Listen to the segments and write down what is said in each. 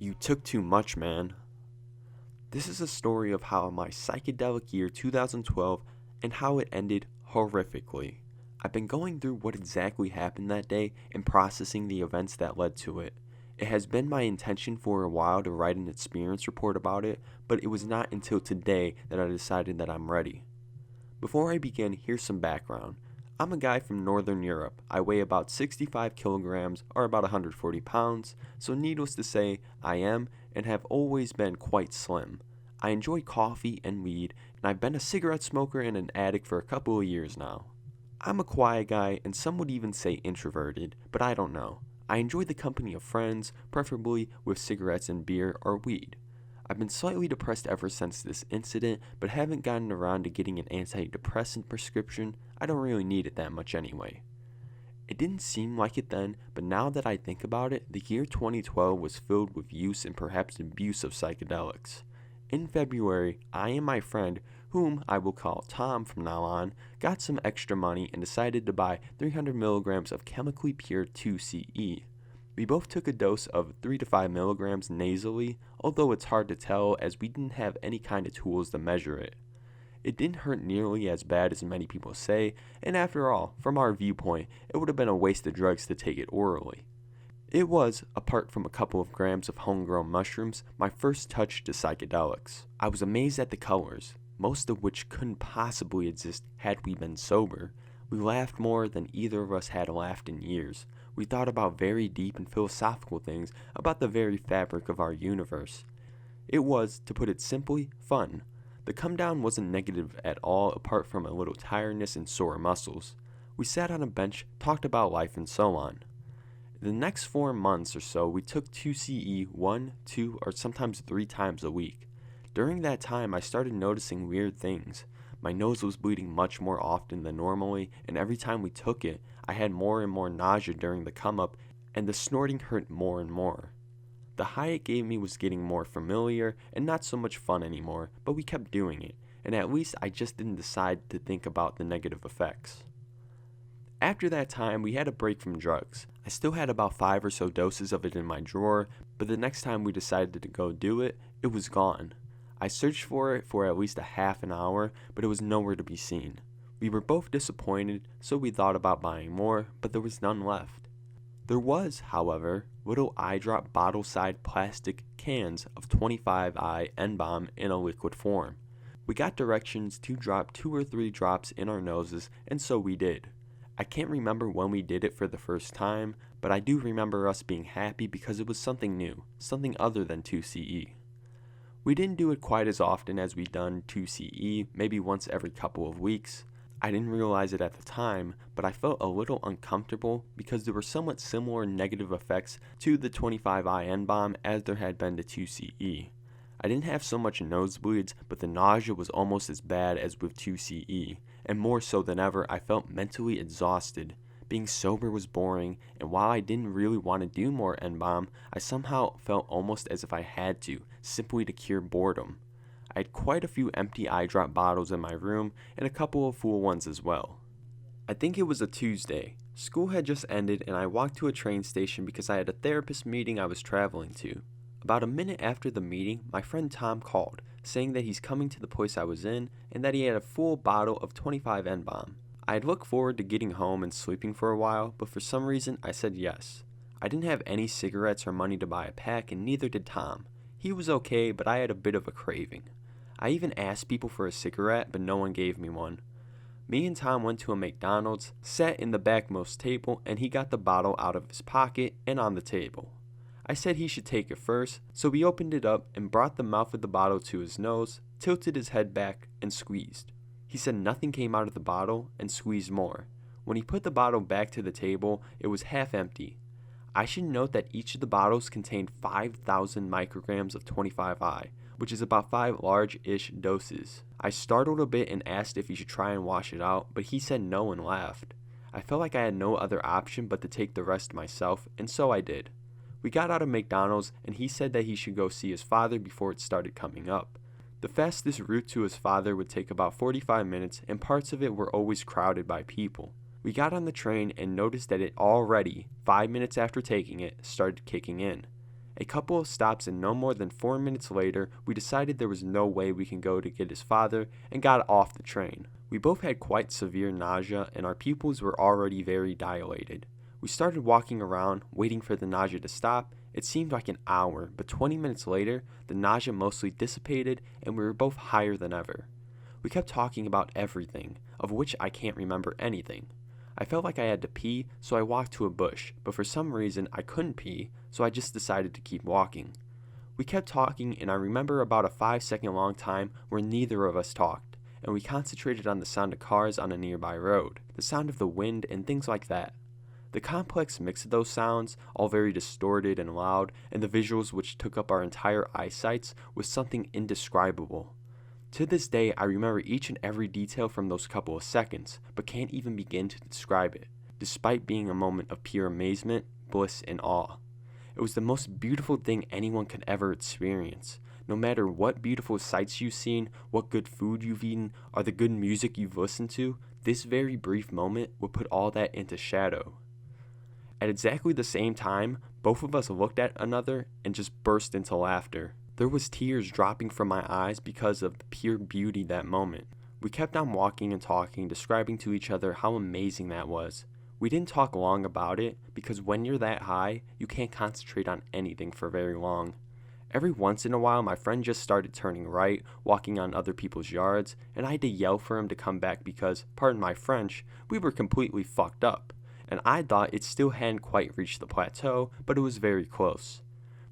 You took too much, man. This is a story of how my psychedelic year 2012 and how it ended horrifically. I've been going through what exactly happened that day and processing the events that led to it. It has been my intention for a while to write an experience report about it, but it was not until today that I decided that I'm ready. Before I begin, here's some background. I'm a guy from Northern Europe. I weigh about 65 kilograms or about 140 pounds, so needless to say, I am and have always been quite slim. I enjoy coffee and weed, and I've been a cigarette smoker and an addict for a couple of years now. I'm a quiet guy, and some would even say introverted, but I don't know. I enjoy the company of friends, preferably with cigarettes and beer or weed. I've been slightly depressed ever since this incident, but haven't gotten around to getting an antidepressant prescription. I don't really need it that much anyway. It didn't seem like it then, but now that I think about it, the year 2012 was filled with use and perhaps abuse of psychedelics. In February, I and my friend, whom I will call Tom from now on, got some extra money and decided to buy 300 milligrams of chemically pure 2CE. We both took a dose of 3 to 5 milligrams nasally, although it's hard to tell as we didn't have any kind of tools to measure it. It didn't hurt nearly as bad as many people say, and after all, from our viewpoint, it would have been a waste of drugs to take it orally. It was, apart from a couple of grams of homegrown mushrooms, my first touch to psychedelics. I was amazed at the colors, most of which couldn't possibly exist had we been sober. We laughed more than either of us had laughed in years. We thought about very deep and philosophical things about the very fabric of our universe. It was, to put it simply, fun. The come down wasn't negative at all apart from a little tiredness and sore muscles. We sat on a bench, talked about life and so on. The next 4 months or so we took 2CE 1, 2, or sometimes 3 times a week. During that time I started noticing weird things. My nose was bleeding much more often than normally, and every time we took it, I had more and more nausea during the come-up, and the snorting hurt more and more. The high it gave me was getting more familiar, and not so much fun anymore, but we kept doing it, and at least I just didn't decide to think about the negative effects. After that time, we had a break from drugs. I still had about 5 or so doses of it in my drawer, but the next time we decided to go do it, it was gone. I searched for it for at least a half an hour, but it was nowhere to be seen. We were both disappointed, so we thought about buying more, but there was none left. There was, however, little eyedrop bottle-side plastic cans of 25I-NBOMe in a liquid form. We got directions to drop 2 or 3 drops in our noses, and so we did. I can't remember when we did it for the first time, but I do remember us being happy because it was something new, something other than 2CE. We didn't do it quite as often as we'd done 2CE, maybe once every couple of weeks. I didn't realize it at the time, but I felt a little uncomfortable because there were somewhat similar negative effects to the 25I-NBOMe as there had been to 2CE. I didn't have so much nosebleeds, but the nausea was almost as bad as with 2CE, and more so than ever, I felt mentally exhausted. Being sober was boring, and while I didn't really want to do more NBOMe, I somehow felt almost as if I had to, simply to cure boredom. I had quite a few empty eyedrop bottles in my room, and a couple of full ones as well. I think it was a Tuesday. School had just ended, and I walked to a train station because I had a therapist meeting I was traveling to. About a minute after the meeting, my friend Tom called, saying that he's coming to the place I was in, and that he had a full bottle of 25I-NBOMe. I had looked forward to getting home and sleeping for a while, but for some reason I said yes. I didn't have any cigarettes or money to buy a pack, and neither did Tom. He was okay, but I had a bit of a craving. I even asked people for a cigarette, but no one gave me one. Me and Tom went to a McDonald's, sat in the backmost table, and he got the bottle out of his pocket and on the table. I said he should take it first, so we opened it up and brought the mouth of the bottle to his nose, tilted his head back, and squeezed. He said nothing came out of the bottle and squeezed more. When he put the bottle back to the table, it was half empty. I should note that each of the bottles contained 5,000 micrograms of 25I, which is about 5 large-ish doses. I startled a bit and asked if he should try and wash it out, but he said no and laughed. I felt like I had no other option but to take the rest myself, and so I did. We got out of McDonald's, and he said that he should go see his father before it started coming up. The fastest route to his father would take about 45 minutes, and parts of it were always crowded by people. We got on the train and noticed that it already, 5 minutes after taking it, started kicking in. A couple of stops and no more than 4 minutes later, we decided there was no way we can go to get his father and got off the train. We both had quite severe nausea and our pupils were already very dilated. We started walking around, waiting for the nausea to stop. It seemed like an hour, but 20 minutes later, the nausea mostly dissipated and we were both higher than ever. We kept talking about everything, of which I can't remember anything. I felt like I had to pee, so I walked to a bush, but for some reason I couldn't pee, so I just decided to keep walking. We kept talking and I remember about a 5-second long time where neither of us talked, and we concentrated on the sound of cars on a nearby road, the sound of the wind and things like that. The complex mix of those sounds, all very distorted and loud, and the visuals which took up our entire eyesights was something indescribable. To this day, I remember each and every detail from those couple of seconds, but can't even begin to describe it, despite being a moment of pure amazement, bliss, and awe. It was the most beautiful thing anyone could ever experience. No matter what beautiful sights you've seen, what good food you've eaten, or the good music you've listened to, this very brief moment would put all that into shadow. At exactly the same time, both of us looked at another and just burst into laughter. There was tears dropping from my eyes because of the pure beauty that moment. We kept on walking and talking, describing to each other how amazing that was. We didn't talk long about it because when you're that high, you can't concentrate on anything for very long. Every once in a while, my friend just started turning right, walking on other people's yards, and I had to yell for him to come back because, pardon my French, we were completely fucked up. And I thought it still hadn't quite reached the plateau, but it was very close.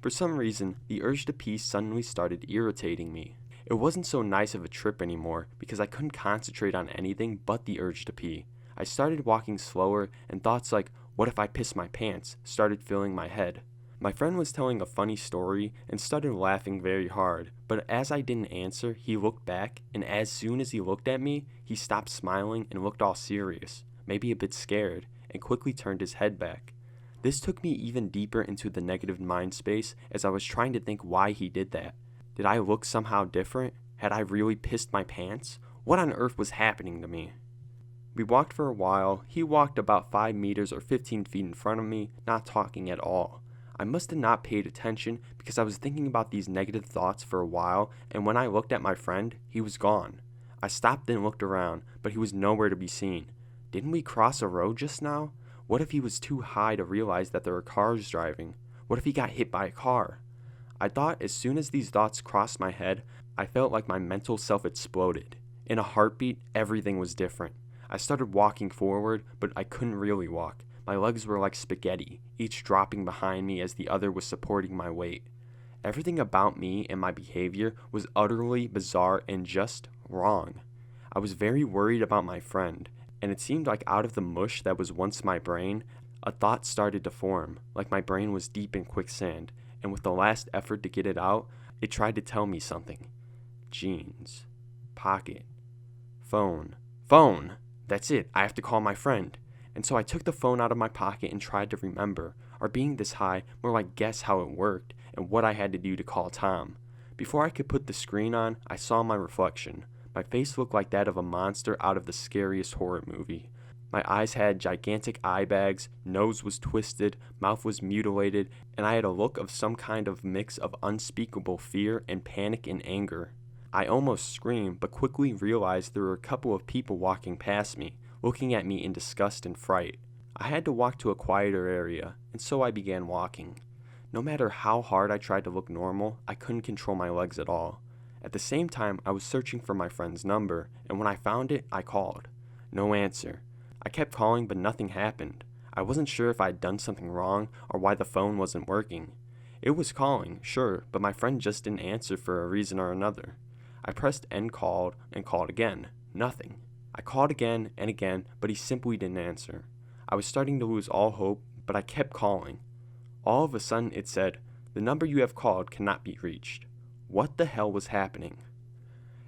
For some reason, the urge to pee suddenly started irritating me. It wasn't so nice of a trip anymore because I couldn't concentrate on anything but the urge to pee. I started walking slower and thoughts like, what if I piss my pants, started filling my head. My friend was telling a funny story and started laughing very hard, but as I didn't answer, he looked back, and as soon as he looked at me, he stopped smiling and looked all serious, maybe a bit scared, and quickly turned his head back. This took me even deeper into the negative mind space as I was trying to think why he did that. Did I look somehow different? Had I really pissed my pants? What on earth was happening to me? We walked for a while. He walked about 5 meters or 15 feet in front of me, not talking at all. I must have not paid attention because I was thinking about these negative thoughts for a while, and when I looked at my friend, he was gone. I stopped and looked around, but he was nowhere to be seen. Didn't we cross a road just now? What if he was too high to realize that there were cars driving? What if he got hit by a car? I thought as soon as these thoughts crossed my head, I felt like my mental self exploded. In a heartbeat, everything was different. I started walking forward, but I couldn't really walk. My legs were like spaghetti, each dropping behind me as the other was supporting my weight. Everything about me and my behavior was utterly bizarre and just wrong. I was very worried about my friend, and it seemed like out of the mush that was once my brain, a thought started to form, like my brain was deep in quicksand, and with the last effort to get it out, it tried to tell me something. Jeans. Pocket. Phone. Phone! That's it, I have to call my friend. And so I took the phone out of my pocket and tried to remember, or being this high, more like guess how it worked, and what I had to do to call Tom. Before I could put the screen on, I saw my reflection. My face looked like that of a monster out of the scariest horror movie. My eyes had gigantic eye bags, nose was twisted, mouth was mutilated, and I had a look of some kind of mix of unspeakable fear and panic and anger. I almost screamed, but quickly realized there were a couple of people walking past me, looking at me in disgust and fright. I had to walk to a quieter area, and so I began walking. No matter how hard I tried to look normal, I couldn't control my legs at all. At the same time, I was searching for my friend's number, and when I found it, I called. No answer. I kept calling, but nothing happened. I wasn't sure if I had done something wrong or why the phone wasn't working. It was calling, sure, but my friend just didn't answer for a reason or another. I pressed end called and called again. Nothing. I called again and again, but he simply didn't answer. I was starting to lose all hope, but I kept calling. All of a sudden it said, "The number you have called cannot be reached." What the hell was happening?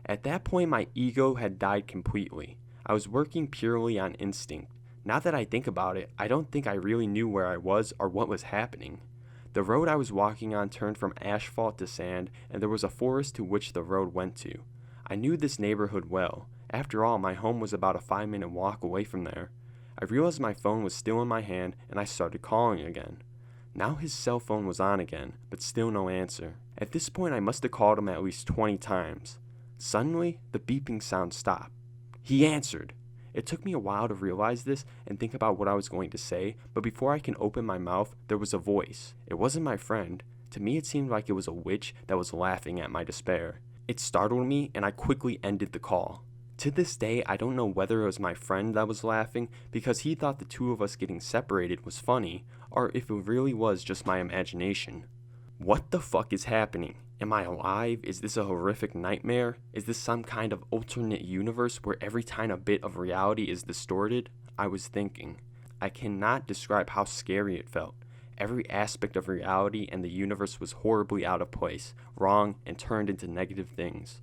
At that point, my ego had died completely. I was working purely on instinct. Now that I think about it, I don't think I really knew where I was or what was happening. The road I was walking on turned from asphalt to sand, and there was a forest to which the road went to. I knew this neighborhood well. After all, my home was about a 5-minute walk away from there. I realized my phone was still in my hand, and I started calling again. Now his cell phone was on again, but still no answer. At this point, I must have called him at least 20 times. Suddenly, the beeping sound stopped. He answered. It took me a while to realize this and think about what I was going to say, but before I can open my mouth, there was a voice. It wasn't my friend. To me, it seemed like it was a witch that was laughing at my despair. It startled me, and I quickly ended the call. To this day, I don't know whether it was my friend that was laughing because he thought the two of us getting separated was funny, or if it really was just my imagination. What the fuck is happening? Am I alive? Is this a horrific nightmare? Is this some kind of alternate universe where every tiny bit of reality is distorted? I was thinking. I cannot describe how scary it felt. Every aspect of reality and the universe was horribly out of place, wrong, and turned into negative things.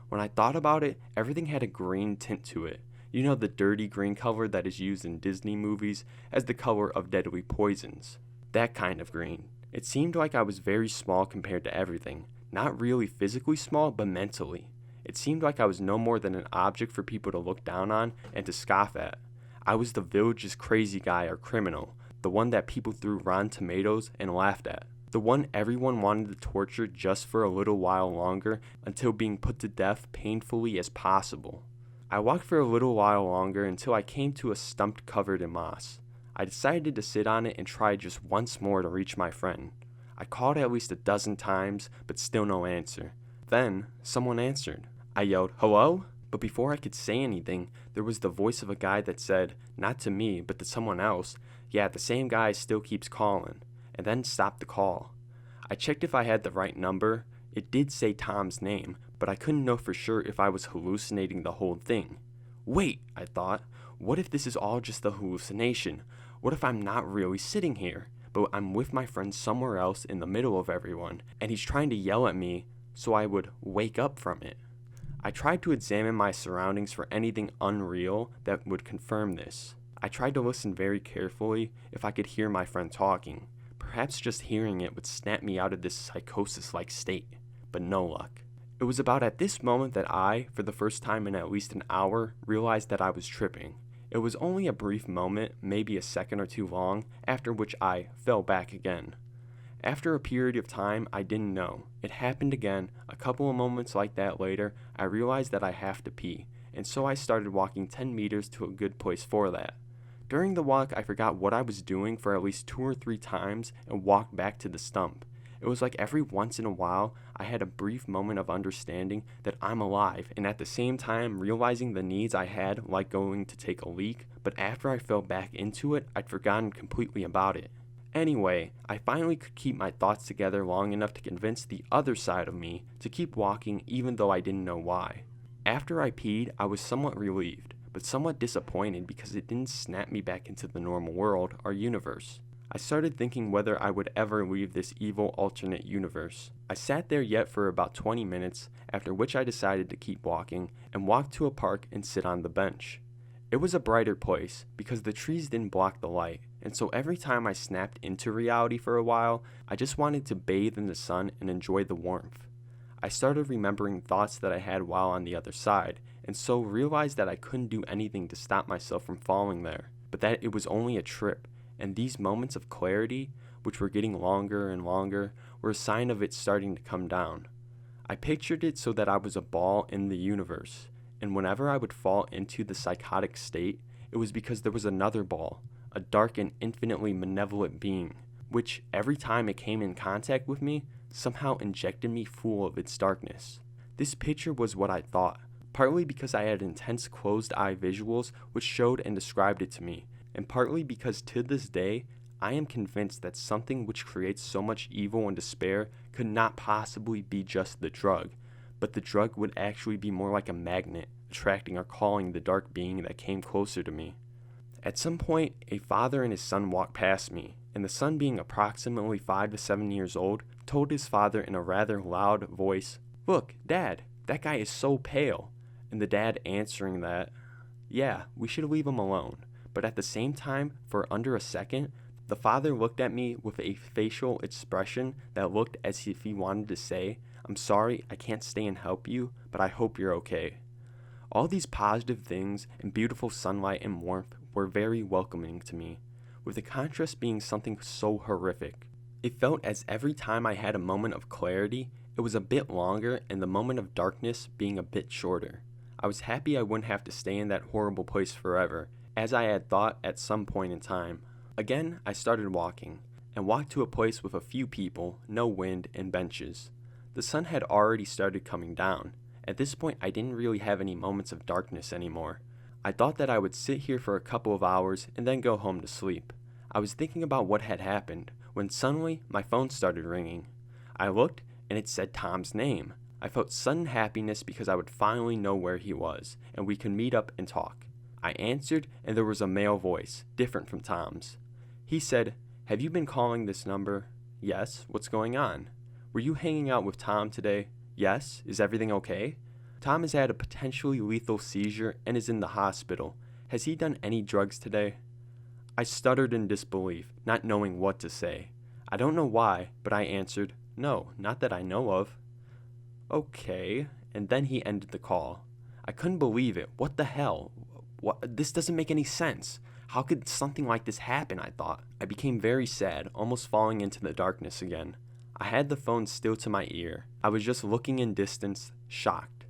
When I thought about it, everything had a green tint to it. You know, the dirty green color that is used in Disney movies as the color of deadly poisons. That kind of green. It seemed like I was very small compared to everything. Not really physically small, but mentally. It seemed like I was no more than an object for people to look down on and to scoff at. I was the village's crazy guy or criminal, the one that people threw rotten tomatoes and laughed at. The one everyone wanted to torture just for a little while longer until being put to death painfully as possible. I walked for a little while longer until I came to a stump covered in moss. I decided to sit on it and try just once more to reach my friend. I called at least a dozen times, but still no answer. Then, someone answered. I yelled, "Hello?" But before I could say anything, there was the voice of a guy that said, not to me, but to someone else, "Yeah, the same guy still keeps calling," and then stopped the call. I checked if I had the right number. It did say Tom's name, but I couldn't know for sure if I was hallucinating the whole thing. Wait, I thought, what if this is all just a hallucination? What if I'm not really sitting here, but I'm with my friend somewhere else in the middle of everyone, and he's trying to yell at me so I would wake up from it? I tried to examine my surroundings for anything unreal that would confirm this. I tried to listen very carefully if I could hear my friend talking. Perhaps just hearing it would snap me out of this psychosis-like state, but no luck. It was about at this moment that I, for the first time in at least an hour, realized that I was tripping. It was only a brief moment, maybe a second or two long, after which I fell back again. After a period of time, I didn't know. It happened again. A couple of moments like that later, I realized that I have to pee, and so I started walking 10 meters to a good place for that. During the walk, I forgot what I was doing for at least 2 or 3 times and walked back to the stump. It was like every once in a while, I had a brief moment of understanding that I'm alive, and at the same time realizing the needs I had, like going to take a leak, but after I fell back into it, I'd forgotten completely about it. Anyway, I finally could keep my thoughts together long enough to convince the other side of me to keep walking even though I didn't know why. After I peed, I was somewhat relieved, but somewhat disappointed because it didn't snap me back into the normal world or universe. I started thinking whether I would ever leave this evil alternate universe. I sat there yet for about 20 minutes, after which I decided to keep walking and walk to a park and sit on the bench. It was a brighter place because the trees didn't block the light, and so every time I snapped into reality for a while, I just wanted to bathe in the sun and enjoy the warmth. I started remembering thoughts that I had while on the other side, and so realized that I couldn't do anything to stop myself from falling there, but that it was only a trip, and these moments of clarity, which were getting longer and longer, were a sign of it starting to come down. I pictured it so that I was a ball in the universe, and whenever I would fall into the psychotic state, it was because there was another ball, a dark and infinitely malevolent being, which, every time it came in contact with me, somehow injected me full of its darkness. This picture was what I thought, partly because I had intense closed-eye visuals which showed and described it to me, and partly because to this day, I am convinced that something which creates so much evil and despair could not possibly be just the drug, but the drug would actually be more like a magnet, attracting or calling the dark being that came closer to me. At some point, a father and his son walked past me, and the son, being approximately 5 to 7 years old, told his father in a rather loud voice, "Look, Dad, that guy is so pale," and the dad answering that, "Yeah, we should leave him alone." But at the same time, for under a second, the father looked at me with a facial expression that looked as if he wanted to say, "I'm sorry, I can't stay and help you, but I hope you're okay." All these positive things and beautiful sunlight and warmth were very welcoming to me, with the contrast being something so horrific. It felt as every time I had a moment of clarity, it was a bit longer and the moment of darkness being a bit shorter. I was happy I wouldn't have to stay in that horrible place forever, as I had thought at some point in time. Again, I started walking, and walked to a place with a few people, no wind, and benches. The sun had already started coming down. At this point, I didn't really have any moments of darkness anymore. I thought that I would sit here for a couple of hours and then go home to sleep. I was thinking about what had happened, when suddenly my phone started ringing. I looked, and it said Tom's name. I felt sudden happiness because I would finally know where he was, and we could meet up and talk. I answered, and there was a male voice, different from Tom's. He said, "Have you been calling this number?" "Yes. What's going on?" "Were you hanging out with Tom today?" "Yes. Is everything okay?" "Tom has had a potentially lethal seizure and is in the hospital. Has he done any drugs today?" I stuttered in disbelief, not knowing what to say. I don't know why, but I answered, "No, not that I know of." "Okay," and then he ended the call. I couldn't believe it. What the hell? This doesn't make any sense. How could something like this happen, I thought. I became very sad, almost falling into the darkness again. I had the phone still to my ear. I was just looking in distance, shocked.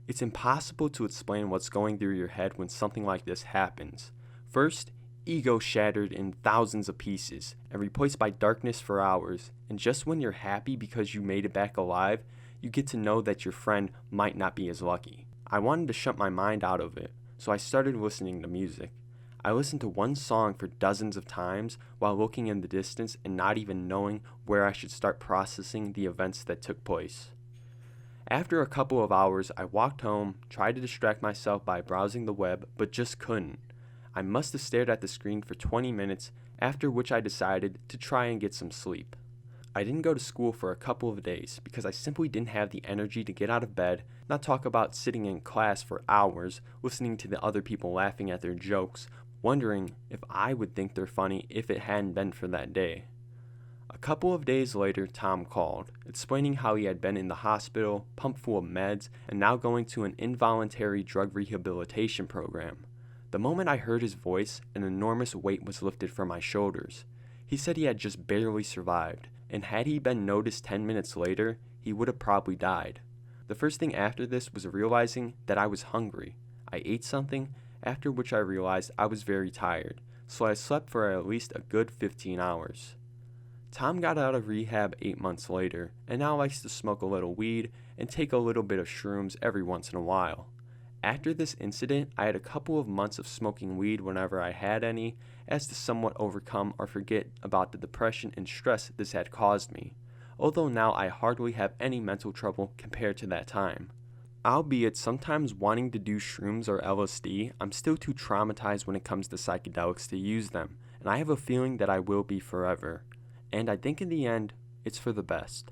It's impossible to explain what's going through your head when something like this happens. First, ego shattered in thousands of pieces and replaced by darkness for hours, and just when you're happy because you made it back alive, you get to know that your friend might not be as lucky. I wanted to shut my mind out of it, so I started listening to music. I listened to one song for dozens of times while looking in the distance and not even knowing where I should start processing the events that took place. After a couple of hours, I walked home, tried to distract myself by browsing the web, but just couldn't. I must have stared at the screen for 20 minutes, after which I decided to try and get some sleep. I didn't go to school for a couple of days because I simply didn't have the energy to get out of bed, not talk about sitting in class for hours, listening to the other people laughing at their jokes, wondering if I would think they're funny if it hadn't been for that day. A couple of days later, Tom called, explaining how he had been in the hospital, pumped full of meds, and now going to an involuntary drug rehabilitation program. The moment I heard his voice, an enormous weight was lifted from my shoulders. He said he had just barely survived, and had he been noticed 10 minutes later, he would have probably died. The first thing after this was realizing that I was hungry. I ate something, after which I realized I was very tired, so I slept for at least a good 15 hours. Tom got out of rehab 8 months later, and now likes to smoke a little weed and take a little bit of shrooms every once in a while. After this incident, I had a couple of months of smoking weed whenever I had any, as to somewhat overcome or forget about the depression and stress this had caused me, although now I hardly have any mental trouble compared to that time. Albeit sometimes wanting to do shrooms or LSD, I'm still too traumatized when it comes to psychedelics to use them, and I have a feeling that I will be forever. And I think in the end, it's for the best.